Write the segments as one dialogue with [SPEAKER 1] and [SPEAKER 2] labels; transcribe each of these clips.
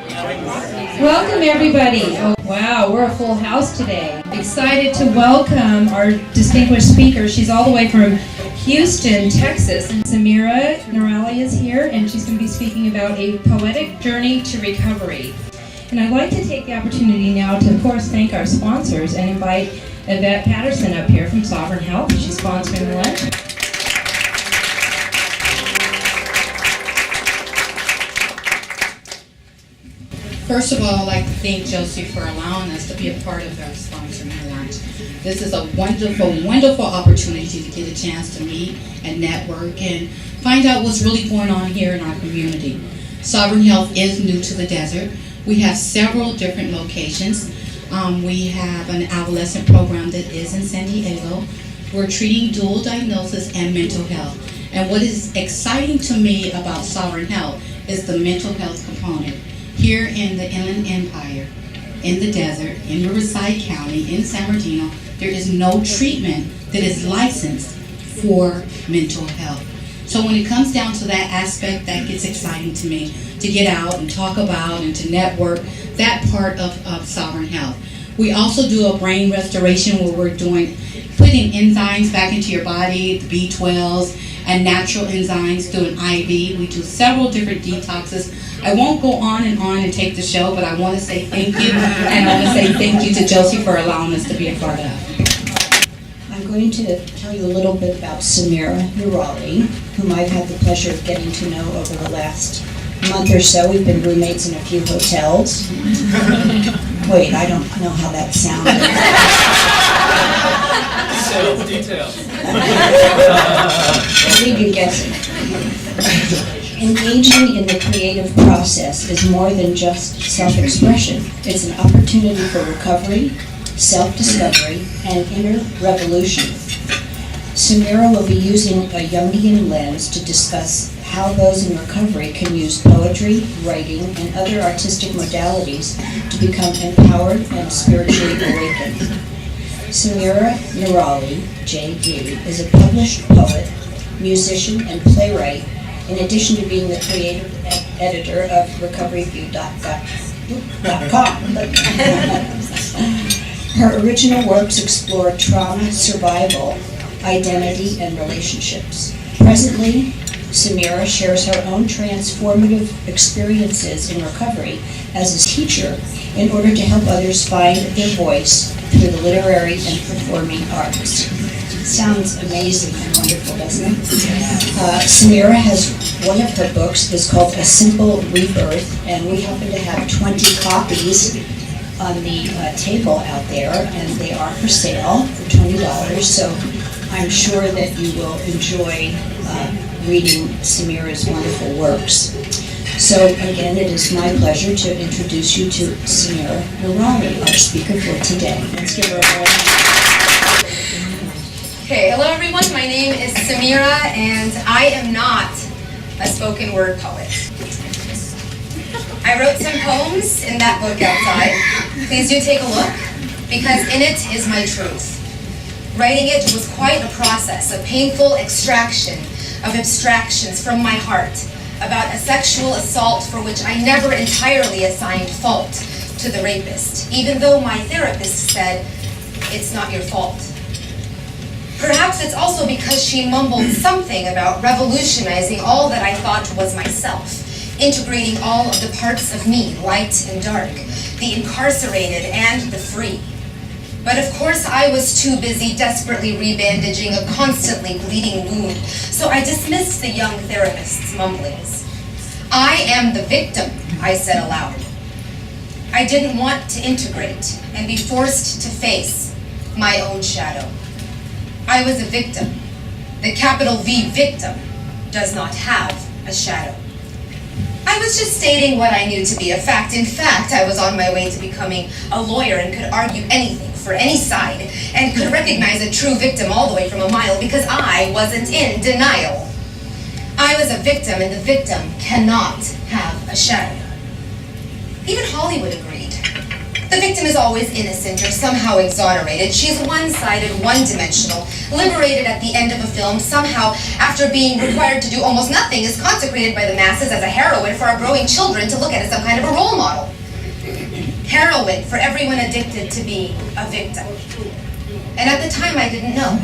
[SPEAKER 1] Welcome everybody. Oh, wow, we're a full house today. Excited to welcome our distinguished speaker. She's all the way from Houston, Texas. Samira Noorali is here, and she's going to be speaking about a poetic journey to recovery. And I'd like to take the opportunity now to, of course, thank our sponsors and invite Yvette Patterson up here from Sovereign Health. She's sponsoring the lunch.
[SPEAKER 2] First of all, I'd like to thank Josie for allowing us to be a part of our sponsoring lunch. This is a wonderful, wonderful opportunity to get a chance to meet and network and find out what's really going on here in our community. Sovereign Health is new to the desert. We have several different locations. We have an adolescent program that is in San Diego. We're treating dual diagnosis and mental health. And what is exciting to me about Sovereign Health is the mental health component. Here in the Inland Empire, in the desert, in Riverside County, in San Bernardino, there is no treatment that is licensed for mental health. So when it comes down to that aspect, that gets exciting to me, to get out and talk about and to network that part of Sovereign Health. We also do a brain restoration where we're putting enzymes back into your body, the B12s, and natural enzymes through an IV. We do several different detoxes. I won't go on and take the show, but I want to say thank you, and I want to say thank you to Josie for allowing us to be a part of it.
[SPEAKER 3] I'm going to tell you a little bit about Samira Noorali, whom I've had the pleasure of getting to know over the last month or so. We've been roommates in a few hotels. Wait, I don't know how that sounded.
[SPEAKER 4] Details.
[SPEAKER 3] Leave you guessing. Engaging in the creative process is more than just self-expression. It's an opportunity for recovery, self-discovery, and inner revolution. Samira will be using a Jungian lens to discuss how those in recovery can use poetry, writing, and other artistic modalities to become empowered and spiritually awakened. Samira Noorali, J.D., is a published poet, musician, and playwright, in addition to being the creative editor of recoveryview.com. Her original works explore trauma, survival, identity, and relationships. Presently, Samira shares her own transformative experiences in recovery as a teacher in order to help others find their voice through the literary and performing arts. Sounds amazing and wonderful, doesn't it? Samira has one of her books is called A Simple Rebirth, and we happen to have 20 copies on the table out there, and they are for sale for $20. So I'm sure that you will enjoy reading Samira's wonderful works. So again, it is my pleasure to introduce you to Samira Noorali, our speaker for today. Let's give her a round.
[SPEAKER 5] Okay, hello everyone, my name is Samira and I am not a spoken word poet. I wrote some poems in that book outside. Please do take a look, because in it is my truth. Writing it was quite a process, a painful extraction of abstractions from my heart about a sexual assault for which I never entirely assigned fault to the rapist, even though my therapist said, "It's not your fault." Perhaps it's also because she mumbled something about revolutionizing all that I thought was myself, integrating all of the parts of me, light and dark, the incarcerated and the free. But of course I was too busy desperately rebandaging a constantly bleeding wound, so I dismissed the young therapist's mumblings. "I am the victim," I said aloud. I didn't want to integrate and be forced to face my own shadow. I was a victim. The capital V victim does not have a shadow. I was just stating what I knew to be a fact. In fact, I was on my way to becoming a lawyer and could argue anything for any side and could recognize a true victim all the way from a mile because I wasn't in denial. I was a victim, and the victim cannot have a shadow. Even Hollywood agreed. The victim is always innocent or somehow exonerated. She's one-sided, one-dimensional, liberated at the end of a film, somehow, after being required to do almost nothing, is consecrated by the masses as a heroine for our growing children to look at as some kind of a role model. Heroine for everyone addicted to be a victim. And at the time, I didn't know.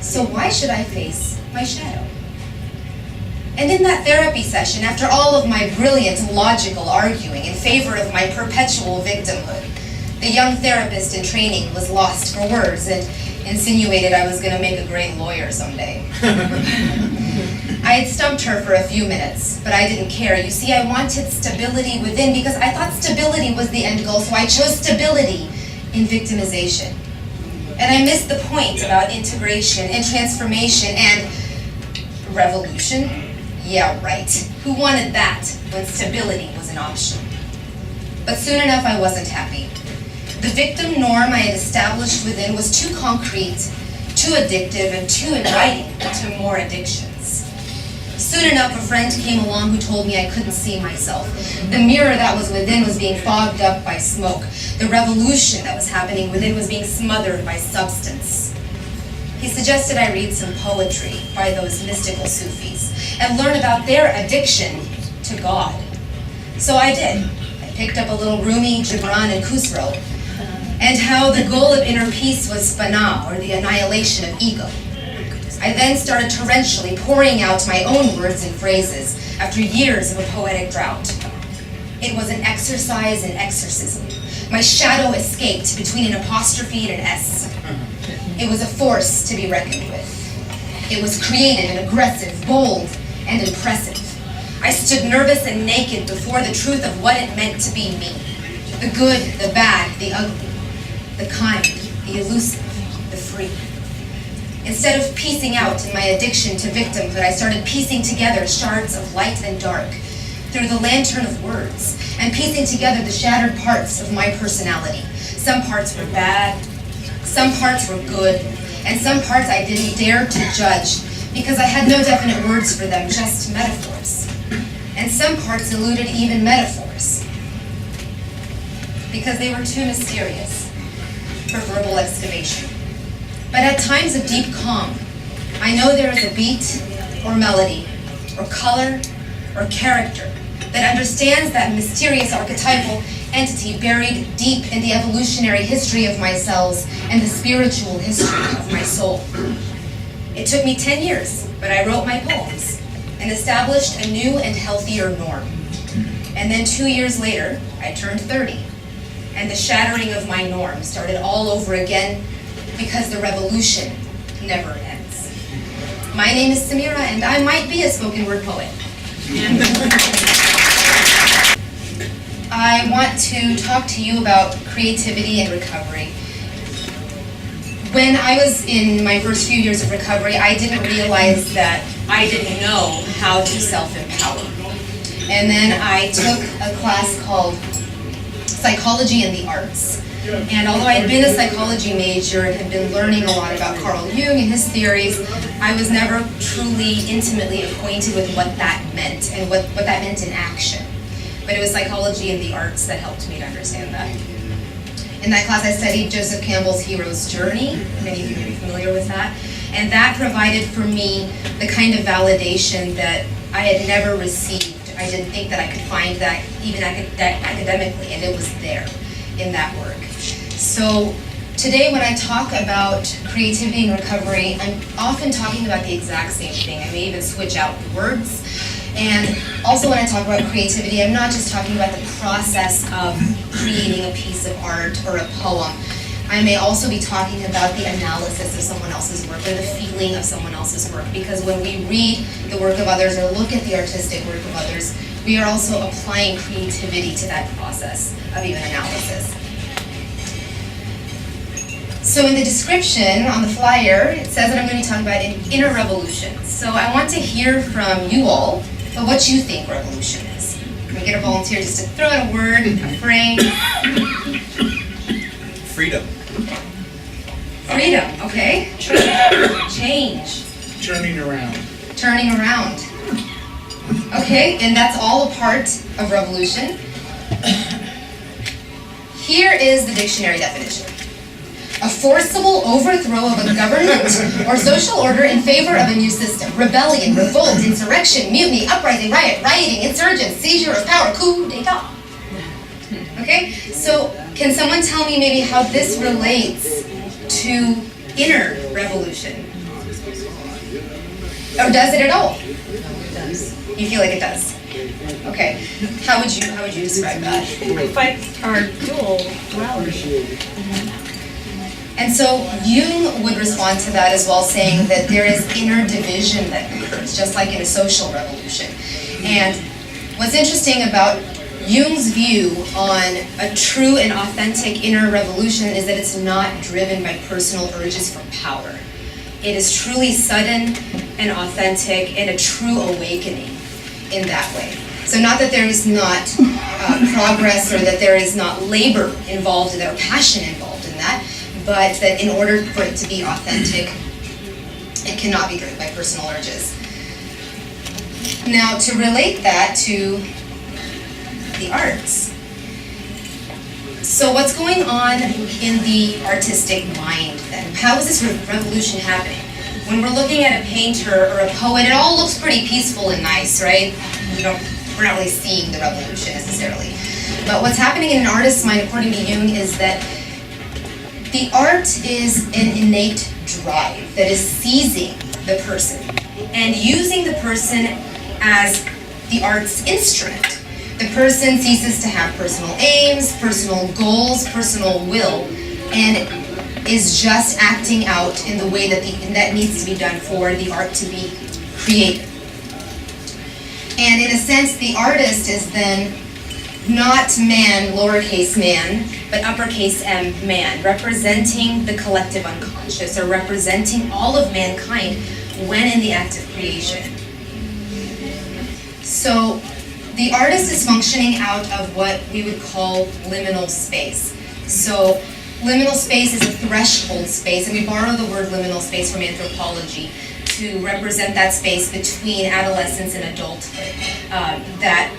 [SPEAKER 5] So why should I face my shadow? And in that therapy session, after all of my brilliant logical arguing in favor of my perpetual victimhood, the young therapist in training was lost for words and insinuated I was going to make a great lawyer someday. I had stumped her for a few minutes, but I didn't care. You see, I wanted stability within because I thought stability was the end goal, so I chose stability in victimization. And I missed the point about integration and transformation and revolution. Yeah, right. Who wanted that when stability was an option? But soon enough, I wasn't happy. The victim norm I had established within was too concrete, too addictive, and too inviting to more addictions. Soon enough, a friend came along who told me I couldn't see myself. The mirror that was within was being fogged up by smoke. The revolution that was happening within was being smothered by substance. He suggested I read some poetry by those mystical Sufis and learn about their addiction to God. So I did. I picked up a little Rumi, Gibran, and Khusro, and how the goal of inner peace was fana, or the annihilation of ego. I then started torrentially pouring out my own words and phrases after years of a poetic drought. It was an exercise in exorcism. My shadow escaped between an apostrophe and an S. It was a force to be reckoned with. It was creative and aggressive, bold and impressive. I stood nervous and naked before the truth of what it meant to be me. The good, the bad, the ugly, the kind, the elusive, the free. Instead of piecing out in my addiction to victimhood, I started piecing together shards of light and dark through the lantern of words, and piecing together the shattered parts of my personality. Some parts were bad, some parts were good, and some parts I didn't dare to judge because I had no definite words for them, just metaphors. And some parts eluded even metaphors because they were too mysterious for verbal excavation. But at times of deep calm, I know there is a beat or melody or color or character that understands that mysterious archetypal entity buried deep in the evolutionary history of my cells and the spiritual history of my soul. It took me 10 years, but I wrote my poems and established a new and healthier norm. And then 2 years later, I turned 30, and the shattering of my norm started all over again because the revolution never ends. My name is Samira, and I might be a spoken word poet. I want to talk to you about creativity and recovery. When I was in my first few years of recovery, I didn't realize that I didn't know how to self-empower. And then I took a class called Psychology and the Arts. And although I had been a psychology major and had been learning a lot about Carl Jung and his theories, I was never truly intimately acquainted with what that meant and what that meant in action. But it was psychology and the arts that helped me to understand that. In that class I studied Joseph Campbell's Hero's Journey. Many of you may be familiar with that. And that provided for me the kind of validation that I had never received. I didn't think that I could find that even academically, and it was there in that work. So today when I talk about creativity and recovery, I'm often talking about the exact same thing. I may even switch out words. And also when I talk about creativity, I'm not just talking about the process of creating a piece of art or a poem. I may also be talking about the analysis of someone else's work or the feeling of someone else's work, because when we read the work of others or look at the artistic work of others, we are also applying creativity to that process of even analysis. So in the description on the flyer, it says that I'm going to be talking about an inner revolution. So I want to hear from you all about what you think revolution is. Can we get a volunteer just to throw out a word, a phrase?
[SPEAKER 4] Freedom.
[SPEAKER 5] Freedom, okay. Change.
[SPEAKER 4] Turning around.
[SPEAKER 5] Turning around. Okay, and that's all a part of revolution. Here is the dictionary definition. A forcible overthrow of a government or social order in favor of a new system. Rebellion, revolt, insurrection, mutiny, uprising, riot, rioting, insurgence, seizure of power, coup d'etat. Okay, so can someone tell me maybe how this relates to inner revolution? Or does it at all? You feel like it does? Okay. How would you describe that?
[SPEAKER 4] It fights our dual duality.
[SPEAKER 5] And so Jung would respond to that as well, saying that there is inner division that occurs, just like in a social revolution. And what's interesting about Jung's view on a true and authentic inner revolution is that it's not driven by personal urges for power. It is truly sudden and authentic and a true awakening in that way. So not that there is not progress or that there is not labor involved or passion involved in that, but that in order for it to be authentic, it cannot be driven by personal urges. Now, to relate that to the arts. So what's going on in the artistic mind then? How is this revolution happening? When we're looking at a painter or a poet, it all looks pretty peaceful and nice, right? We're not really seeing the revolution necessarily. But what's happening in an artist's mind, according to Jung, is that the art is an innate drive that is seizing the person and using the person as the art's instrument. The person ceases to have personal aims, personal goals, personal will, and is just acting out in the way that needs to be done for the art to be created. And in a sense, the artist is then not man, lowercase man, but uppercase M, man, representing the collective unconscious, or representing all of mankind when in the act of creation. So the artist is functioning out of what we would call liminal space. So liminal space is a threshold space, and we borrow the word liminal space from anthropology to represent that space between adolescence and adulthood. That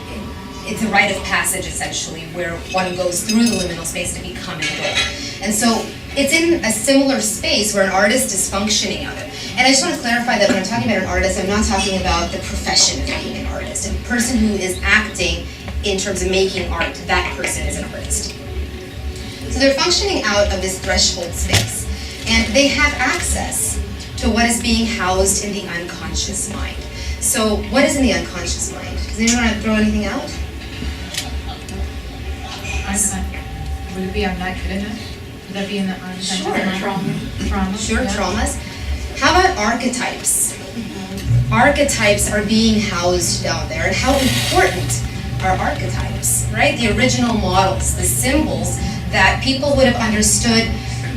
[SPEAKER 5] it's a rite of passage, essentially, where one goes through the liminal space to become an adult. And so it's in a similar space where an artist is functioning out of. And I just want to clarify that when I'm talking about an artist, I'm not talking about the profession of being an artist. A person who is acting in terms of making art, that person is an artist. So they're functioning out of this threshold space. And they have access to what is being housed in the unconscious mind. So what is in the unconscious mind? Does anyone want to throw anything out?
[SPEAKER 4] Would it be I'm not good enough? Would that be in the unconscious mind? Trauma.
[SPEAKER 5] Sure,
[SPEAKER 4] Yeah.
[SPEAKER 5] traumas. How about archetypes? Archetypes are being housed down there, and how important are archetypes, right? The original models, the symbols that people would have understood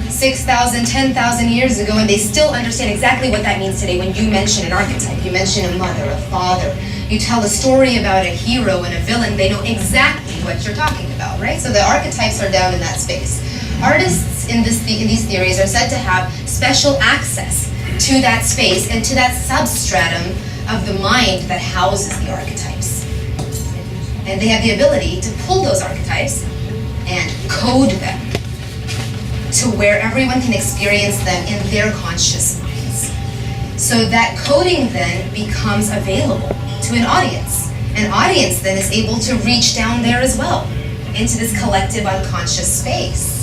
[SPEAKER 5] 6,000, 10,000 years ago, and they still understand exactly what that means today. When you mention an archetype, you mention a mother, a father, you tell a story about a hero and a villain, they know exactly what you're talking about, right? So the archetypes are down in that space. Artists in these theories are said to have special access to that space and to that substratum of the mind that houses the archetypes. And they have the ability to pull those archetypes and code them to where everyone can experience them in their conscious minds. So that coding then becomes available to an audience. An audience then is able to reach down there as well, into this collective unconscious space.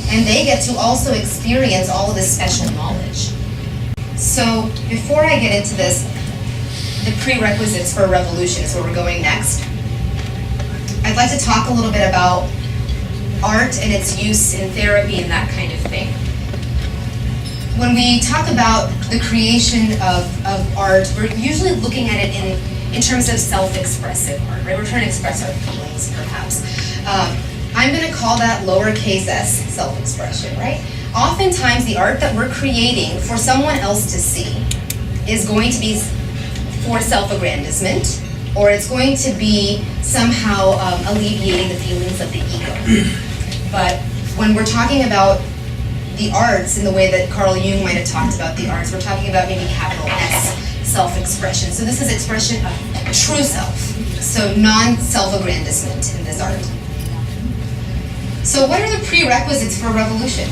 [SPEAKER 5] And they get to also experience all of this special knowledge. So before I get into this, the prerequisites for a revolution is where we're going next. I'd like to talk a little bit about art and its use in therapy and that kind of thing. When we talk about the creation of art, we're usually looking at it in terms of self-expressive art, right? We're trying to express our feelings, perhaps. I'm going to call that lowercase s self-expression, right? Oftentimes, the art that we're creating for someone else to see is going to be for self-aggrandizement, or it's going to be somehow alleviating the feelings of the ego. But when we're talking about the arts in the way that Carl Jung might have talked about the arts, we're talking about maybe capital S self-expression. So this is expression of true self, so non-self-aggrandizement in this art. So what are the prerequisites for a revolution?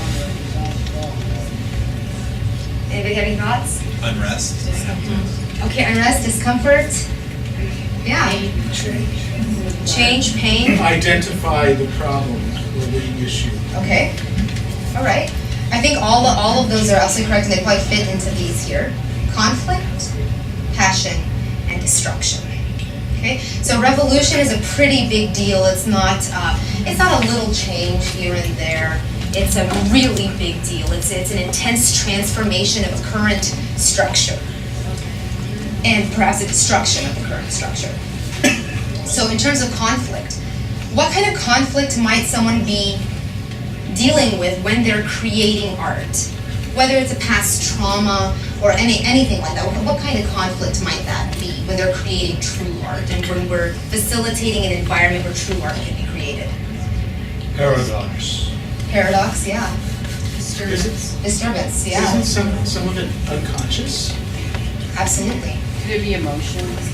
[SPEAKER 5] Anybody have any thoughts?
[SPEAKER 6] Unrest.
[SPEAKER 5] Okay, unrest, discomfort. Yeah. Change, pain.
[SPEAKER 7] Identify the problem or the issue.
[SPEAKER 5] Okay. All right. I think all of those are absolutely correct, and they probably fit into these here. Conflict, passion, and destruction. Okay. So revolution is a pretty big deal. It's not a little change here and there. It's a really big deal. It's an intense transformation of a current structure, and perhaps a destruction of the current structure. So in terms of conflict, what kind of conflict might someone be dealing with when they're creating art? Whether it's a past trauma or anything like that, what kind of conflict might that be when they're creating true art and when we're facilitating an environment where true art can be created?
[SPEAKER 7] Paradox.
[SPEAKER 5] Paradox, yeah. Disturbance, yeah.
[SPEAKER 7] Isn't some of it unconscious?
[SPEAKER 5] Absolutely.
[SPEAKER 8] Could it be emotions?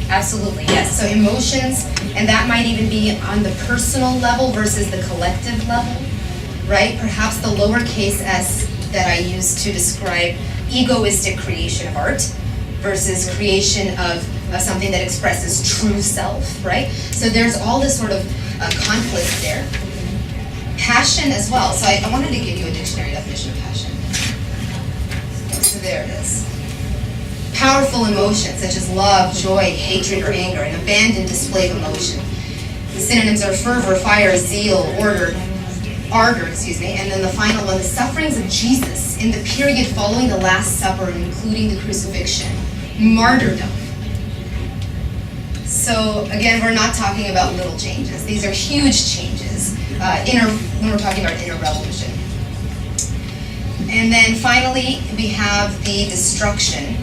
[SPEAKER 5] Absolutely, yes. So emotions, and that might even be on the personal level versus the collective level, right? Perhaps the lowercase s that I use to describe egoistic creation of art versus creation of something that expresses true self, right? So there's all this sort of conflict there. Passion as well. So I wanted to give you a dictionary definition of passion. So there it is. Powerful emotions such as love, joy, hatred, or anger, an abandoned display of emotion. The synonyms are fervor, fire, zeal, ardor, and then the final one, the sufferings of Jesus in the period following the Last Supper, including the crucifixion, martyrdom. So again, we're not talking about little changes. These are huge changes when we're talking about inner revolution. And then finally, we have the destruction,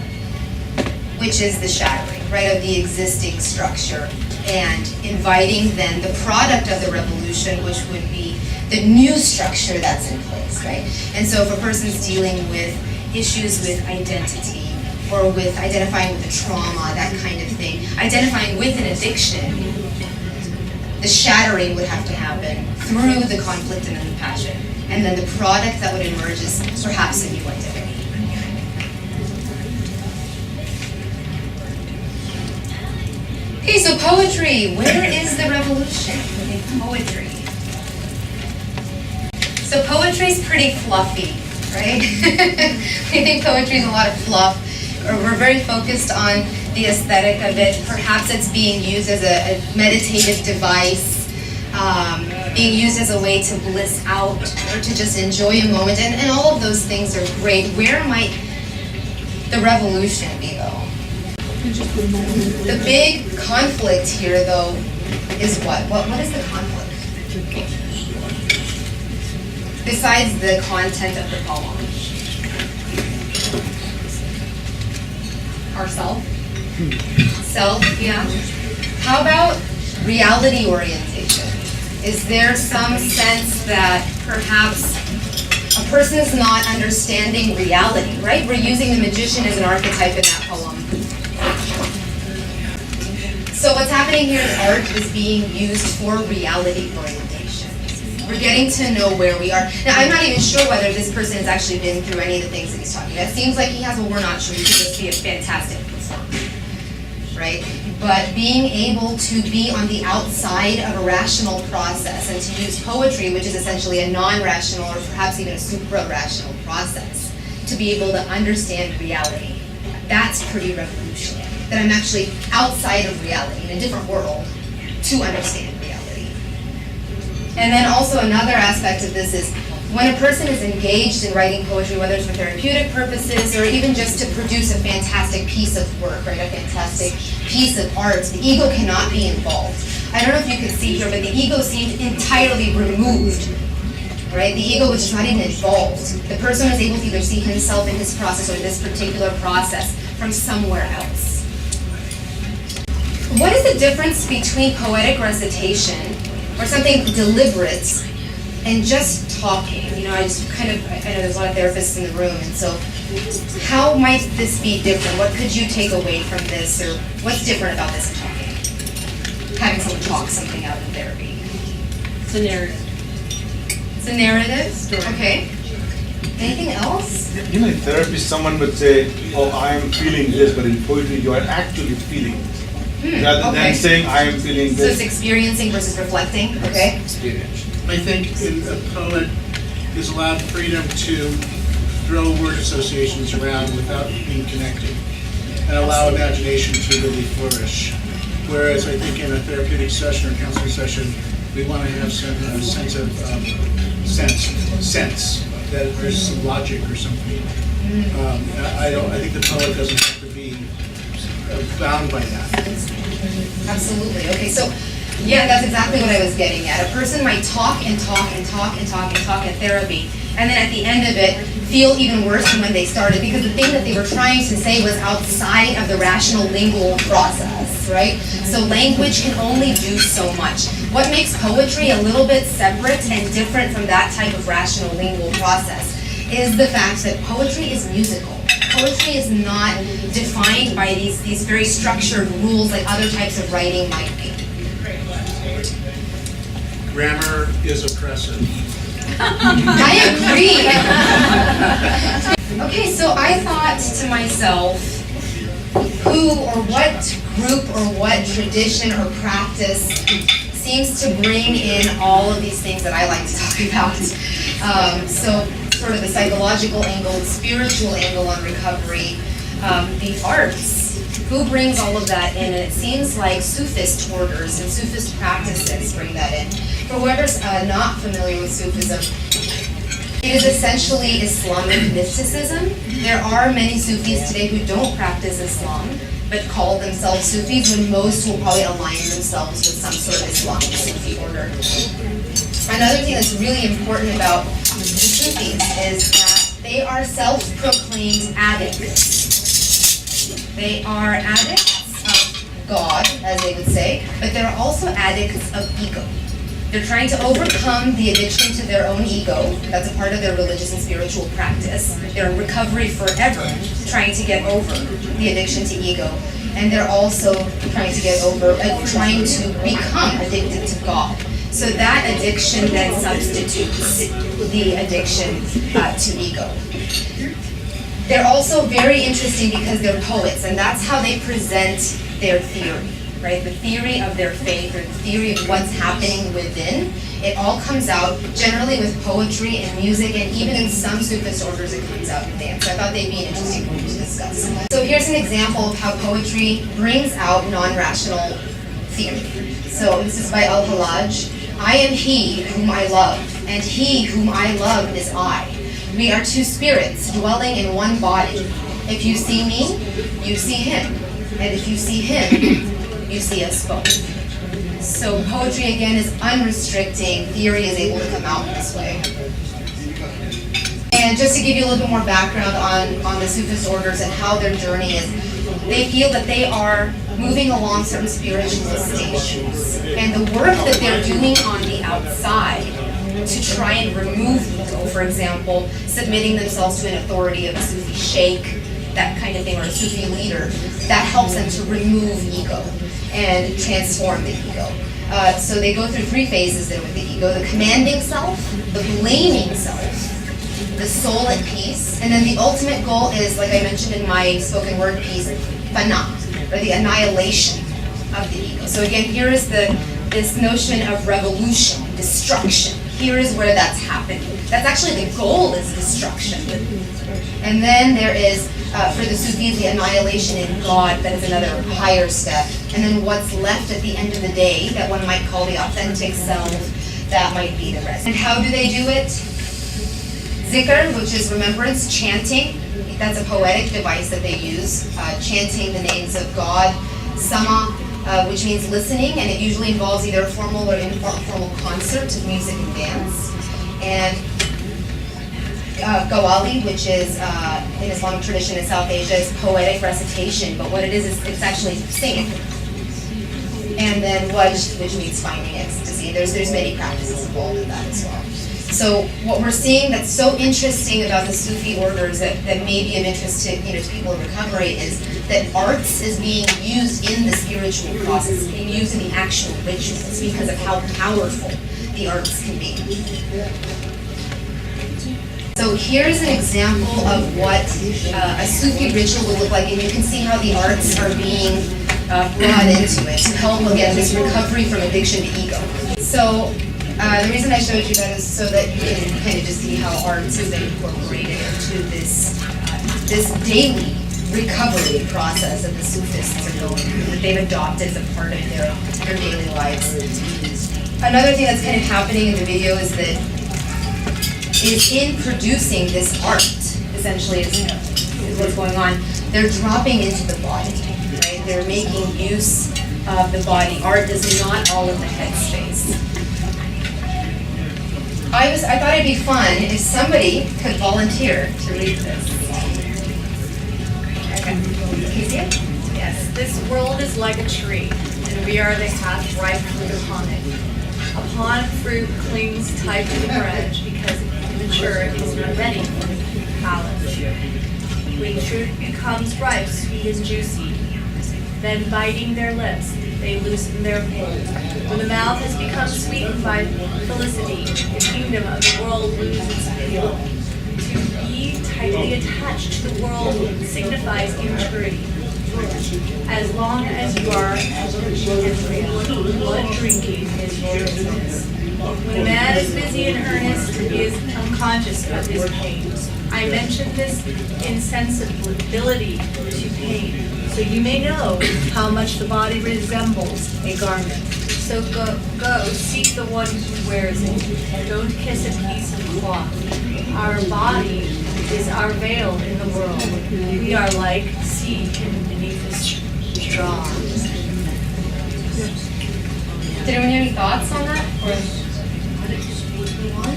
[SPEAKER 5] which is the shattering, right, of the existing structure, and inviting then the product of the revolution, which would be the new structure that's in place, right? And so if a person's dealing with issues with identity, or with identifying with the trauma, that kind of thing, identifying with an addiction, the shattering would have to happen through the conflict and then the passion. And then the product that would emerge is perhaps a new identity. Okay, so poetry. Where is the revolution in poetry? So poetry's pretty fluffy, right? I think poetry's a lot of fluff. We're very focused on the aesthetic of it. Perhaps it's being used as a meditative device, being used as a way to bliss out or to just enjoy a moment, and all of those things are great. Where might the revolution be, though? The big conflict here, though, is what? What is the conflict? Besides the content of the poem. Ourself? Self, yeah. How about reality orientation? Is there some sense that perhaps a person is not understanding reality, right? We're using the magician as an archetype in that poem. So what's happening here is art is being used for reality orientation. We're getting to know where we are. Now, I'm not even sure whether this person has actually been through any of the things that he's talking about. It seems like he has, but we're not sure. He could just be a fantastic performer, right? But being able to be on the outside of a rational process and to use poetry, which is essentially a non-rational or perhaps even a supra-rational process, to be able to understand reality. That's pretty revolutionary. That I'm actually outside of reality, in a different world, to understand reality. And then also another aspect of this is when a person is engaged in writing poetry, whether it's for therapeutic purposes or even just to produce a fantastic piece of work, right, a fantastic piece of art, the ego cannot be involved. I don't know if you can see here, but the ego seemed entirely removed, right? The ego was just not even involved. The person was able to either see himself in his process or this particular process from somewhere else. What is the difference between poetic recitation or something deliberate and just talking? You know, I know there's a lot of therapists in the room, and so how might this be different? What could you take away from this, or what's different about this and talking? Having someone talk something out in therapy.
[SPEAKER 8] It's a narrative.
[SPEAKER 5] It's a narrative, okay. Anything else?
[SPEAKER 6] You know, in therapy, someone would say, "Oh, I am feeling this," but in poetry, you are actually feeling it, rather
[SPEAKER 5] okay.
[SPEAKER 6] than saying, "I am feeling
[SPEAKER 5] So it's
[SPEAKER 6] this."
[SPEAKER 5] experiencing versus reflecting, okay?
[SPEAKER 6] Experience.
[SPEAKER 7] I think a poet is allowed freedom to throw word associations around without being connected and allow imagination to really flourish. Whereas I think in a therapeutic session or counseling session, we want to have some sense of sense that there's some logic or something. I think the poet doesn't have to be bound by that.
[SPEAKER 5] Absolutely. Okay, so yeah, that's exactly what I was getting at. A person might talk and talk and talk and talk and talk in therapy, and then at the end of it, feel even worse than when they started because the thing that they were trying to say was outside of the rational lingual process, right? So language can only do so much. What makes poetry a little bit separate and different from that type of rational lingual process is the fact that poetry is musical. Poetry is not defined by these very structured rules like other types of writing might be.
[SPEAKER 7] Grammar is oppressive.
[SPEAKER 5] I agree. Okay, so I thought to myself, who or what group or what tradition or practice seems to bring in all of these things that I like to talk about. So sort of the psychological angle, the spiritual angle on recovery, the arts. Who brings all of that in? And it seems like Sufist orders and Sufist practices bring that in. For whoever's not familiar with Sufism, it is essentially Islamic mysticism. There are many Sufis today who don't practice Islam, but call themselves Sufis, when most will probably align themselves with some sort of Islamic Sufi order. Another thing that's really important about the Sufis is that they are self-proclaimed addicts. They are addicts of God, as they would say, but they're also addicts of ego. They're trying to overcome the addiction to their own ego. That's a part of their religious and spiritual practice. They're in recovery forever, trying to get over the addiction to ego. And they're also trying to get over, trying to become addicted to God. So that addiction then substitutes the addiction to ego. They're also very interesting because they're poets, and that's how they present their theory. Right, the theory of their faith or the theory of what's happening within, it all comes out generally with poetry and music, and even in some Sufist orders it comes out in dance. So I thought they'd be an interesting group to discuss. So here's an example of how poetry brings out non-rational theory. So this is by Al-Hallaj. I am he whom I love, and he whom I love is I. We are two spirits dwelling in one body. If you see me, you see him. And if you see him, you see us both. So poetry again is unrestricting. Theory is able to come out in this way. And just to give you a little bit more background on the Sufist orders and how their journey is, they feel that they are moving along certain spiritual stations. And the work that they're doing on the outside to try and remove ego, for example, submitting themselves to an authority of a Sufi sheikh, that kind of thing, or a Sufi leader, that helps them to remove ego and transform the ego. So they go through three phases then with the ego: the commanding self, the blaming self, the soul at peace, and then the ultimate goal is, like I mentioned in my spoken word piece, fana, or the annihilation of the ego. So again, here is this notion of revolution, destruction. Here is where that's happening. That's actually the goal, is destruction. And then there is, for the Sufis, the annihilation in God. That is another higher step. And then what's left at the end of the day, that one might call the authentic self, that might be the rest. And how do they do it? Zikr, which is remembrance, chanting. That's a poetic device that they use, chanting the names of God. Sama, which means listening, and it usually involves either a formal or informal concert of music and dance. And Qawwali, which is in Islamic tradition in South Asia, is poetic recitation, but what it is it's actually singing. And then Wajd, which means finding ecstasy. There's many practices involved in that as well. So what we're seeing that's so interesting about the Sufi orders that may be of interest to people in recovery is that arts is being used in the spiritual process, being used in the actual rituals because of how powerful the arts can be. So here's an example of what a Sufi ritual would look like, and you can see how the arts are being brought into it to help, again, this recovery from addiction to ego. So the reason I showed you that is so that you can kind of just see how arts has been incorporated into this daily recovery process that the Sufists are going through, that they've adopted as a part of their daily lives. Another thing that's kind of happening in the video is that in producing this art, essentially is what's going on, they're dropping into the body, right? They're making use of the body. Art is not all in the headspace. I thought it'd be fun if somebody could volunteer to read this.
[SPEAKER 8] Yes, this world is like a tree, and we are the half-ripe fruit upon it. Upon fruit clings tight to the branch because mature it is not ready for the palate. When fruit becomes ripe, sweet and juicy, then biting their lips, they loosen their hold. When the mouth has become sweetened by felicity, the kingdom of the world loses its appeal. To be tightly attached to the world signifies immaturity. As long as you are blood drinking is your business. When a man is busy and earnest, he is unconscious of his pain. I mention this insensibility to pain, so you may know how much the body resembles a garment. So go, seek the one who wears it. Don't kiss a piece of cloth. Our body is our veil in the world. We are like seed hidden beneath the straw.
[SPEAKER 5] Did anyone have any thoughts on that? Or move on?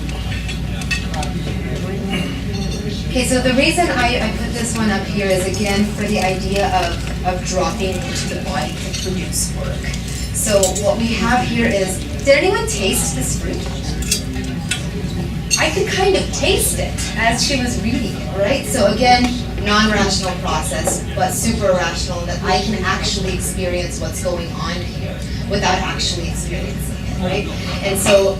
[SPEAKER 5] Okay, so the reason I put this one up here is again for the idea of dropping into the body to produce work. So what we have here is, did anyone taste this fruit? I could kind of taste it as she was reading it, right? So again, non-rational process, but super rational, that I can actually experience what's going on here without actually experiencing it, right? And so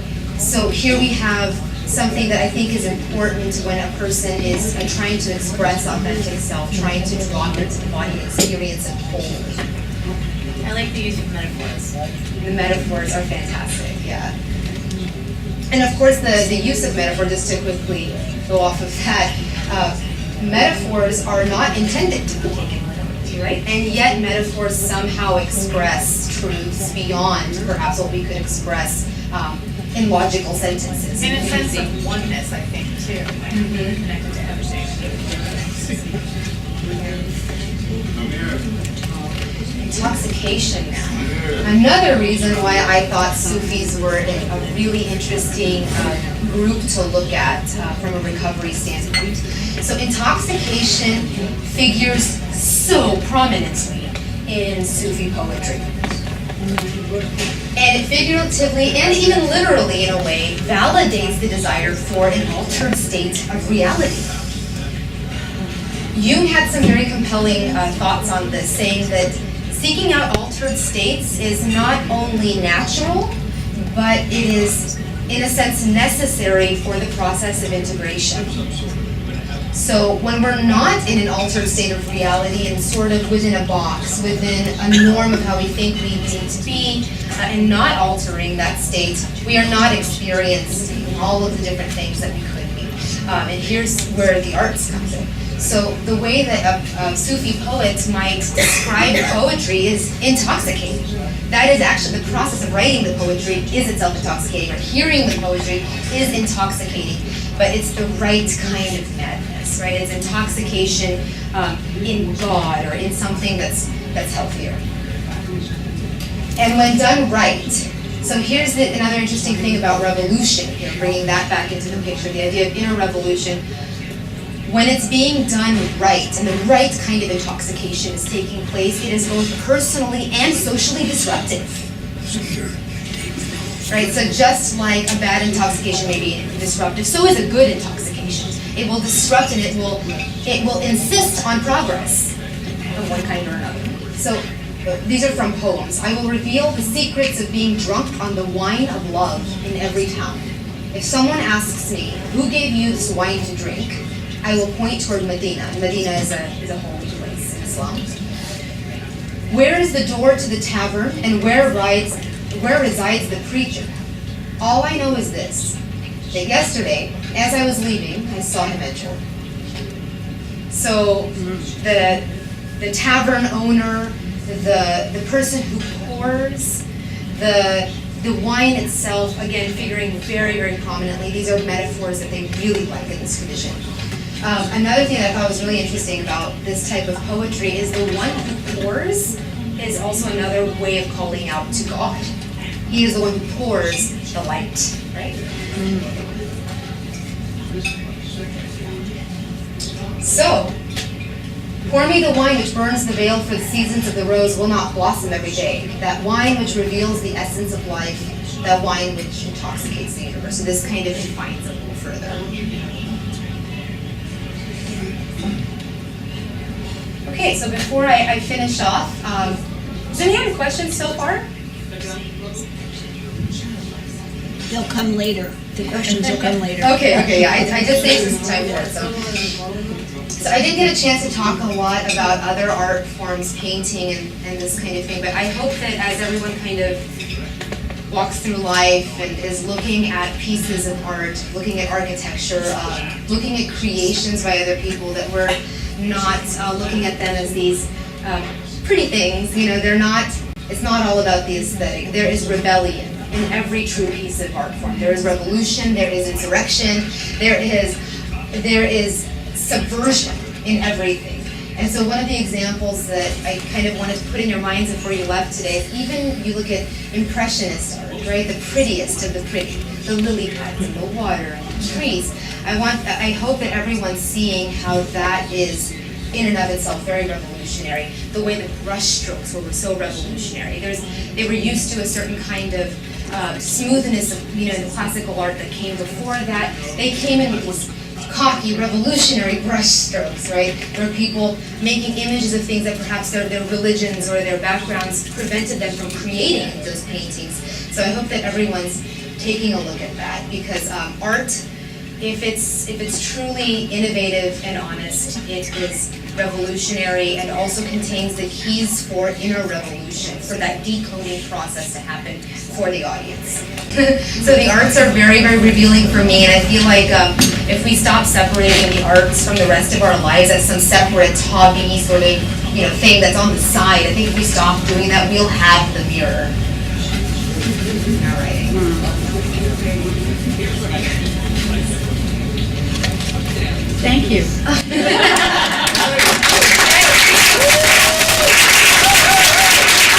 [SPEAKER 5] here we have something that I think is important when a person is trying to express authentic self, trying to drop into the body and experience and hold.
[SPEAKER 8] I like the use of metaphors.
[SPEAKER 5] The metaphors are fantastic, yeah. And of course, the use of metaphor, just to quickly go off of that, metaphors are not intended to be taken literally, right? And yet metaphors somehow express truths beyond perhaps what we could express in logical sentences.
[SPEAKER 8] In a sense of oneness, I think, too. Connected to everything.
[SPEAKER 5] Intoxication now. Another reason why I thought Sufis were a really interesting group to look at from a recovery standpoint. So intoxication figures so prominently in Sufi poetry. And it figuratively and even literally in a way validates the desire for an altered state of reality. Jung had some very compelling thoughts on this, saying that seeking out altered states is not only natural, but it is, in a sense, necessary for the process of integration. So when we're not in an altered state of reality and sort of within a box, within a norm of how we think we need to be, and not altering that state, we are not experiencing all of the different things that we could be. And here's where the arts comes in. So the way that a Sufi poet might describe poetry is intoxicating. That is actually the process of writing the poetry is itself intoxicating, or hearing the poetry is intoxicating, but it's the right kind of madness, right? It's intoxication in God or in something that's healthier. And when done right, so here's another interesting thing about revolution here, bringing that back into the picture, the idea of inner revolution. When it's being done right, and the right kind of intoxication is taking place, it is both personally and socially disruptive. Right, so just like a bad intoxication may be disruptive, so is a good intoxication. It will disrupt and it will insist on progress of one kind or another. So these are from poems. I will reveal the secrets of being drunk on the wine of love in every town. If someone asks me, who gave you this wine to drink, I will point toward Medina. Medina is a holy place in Islam. Where is the door to the tavern, and where resides the preacher? All I know is this, that yesterday, as I was leaving, I saw him enter. So the tavern owner, the person who pours, the wine itself, again, figuring very, very prominently. These are metaphors that they really like in this tradition. Another thing that I thought was really interesting about this type of poetry is the one who pours is also another way of calling out to God. He is the one who pours the light, right? So, pour me the wine which burns the veil, for the seasons of the rose will not blossom every day. That wine which reveals the essence of life, that wine which intoxicates the universe. So this kind of defines it a little further. Okay, so before I finish off, does anyone have any questions so far?
[SPEAKER 3] They'll come later. The questions will come later.
[SPEAKER 5] Okay, yeah, I just saved some time for it. So I didn't get a chance to talk a lot about other art forms, painting and this kind of thing, but I hope that as everyone kind of walks through life and is looking at pieces of art, looking at architecture, looking at creations by other people, that we're not looking at them as these pretty things. You know, it's not all about the aesthetic. There is rebellion in every true piece of art form. There is revolution, there is insurrection, there is subversion in everything. And so one of the examples that I kind of wanted to put in your minds before you left today is even you look at Impressionist art, right? The prettiest of the pretty, the lily pads and the water and the trees. I hope that everyone's seeing how that is in and of itself very revolutionary. The way the brush strokes were so revolutionary. They were used to a certain kind of smoothness of, the classical art that came before that. They came in with these cocky, revolutionary brush strokes, right? There were people making images of things that perhaps their religions or their backgrounds prevented them from creating those paintings. So I hope that everyone's taking a look at that, because art, if it's truly innovative and honest, it is revolutionary and also contains the keys for inner revolution, for that decoding process to happen for the audience. So the arts are very, very revealing for me, and I feel like if we stop separating the arts from the rest of our lives as some separate hobby sort of thing that's on the side, I think if we stop doing that, we'll have the mirror. All right.
[SPEAKER 1] Thank you.